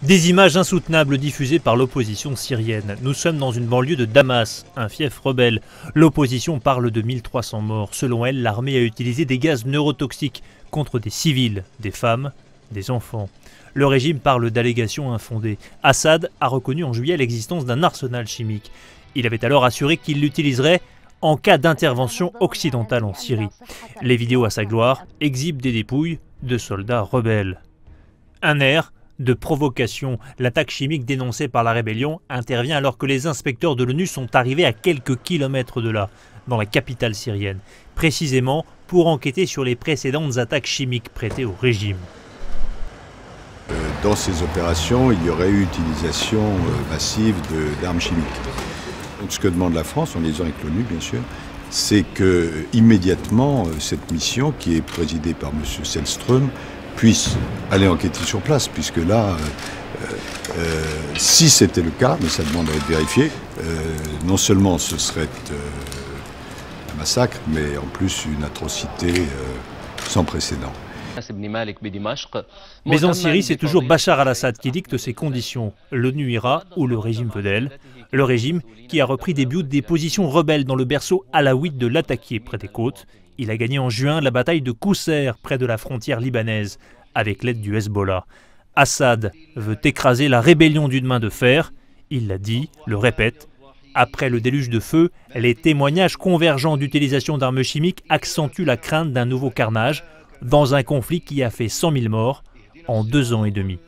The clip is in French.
Des images insoutenables diffusées par l'opposition syrienne. Nous sommes dans une banlieue de Damas, un fief rebelle. L'opposition parle de 1300 morts. Selon elle, l'armée a utilisé des gaz neurotoxiques contre des civils, des femmes, des enfants. Le régime parle d'allégations infondées. Assad a reconnu en juillet l'existence d'un arsenal chimique. Il avait alors assuré qu'il l'utiliserait en cas d'intervention occidentale en Syrie. Les vidéos à sa gloire exhibent des dépouilles de soldats rebelles. Un air de provocation. L'attaque chimique dénoncée par la rébellion intervient alors que les inspecteurs de l'ONU sont arrivés à quelques kilomètres de là, dans la capitale syrienne, précisément pour enquêter sur les précédentes attaques chimiques prêtées au régime. Dans ces opérations, il y aurait eu utilisation massive d'armes chimiques. Donc, ce que demande la France, en liaison avec l'ONU bien sûr, c'est que immédiatement cette mission, qui est présidée par M. Sellström, puisse aller enquêter sur place, puisque là, si c'était le cas, mais ça demande à être vérifié, non seulement ce serait un massacre, mais en plus une atrocité sans précédent. Mais en Syrie, c'est toujours Bachar al-Assad qui dicte ses conditions. L'ONU ira où le régime veut d'elle. Le régime qui a repris des positions rebelles dans le berceau alaouite de Latakia près des côtes. Il a gagné en juin la bataille de Qousser près de la frontière libanaise avec l'aide du Hezbollah. Assad veut écraser la rébellion d'une main de fer. Il l'a dit, le répète. Après le déluge de feu, les témoignages convergents d'utilisation d'armes chimiques accentuent la crainte d'un nouveau carnage dans un conflit qui a fait 100 000 morts en 2 ans et demi.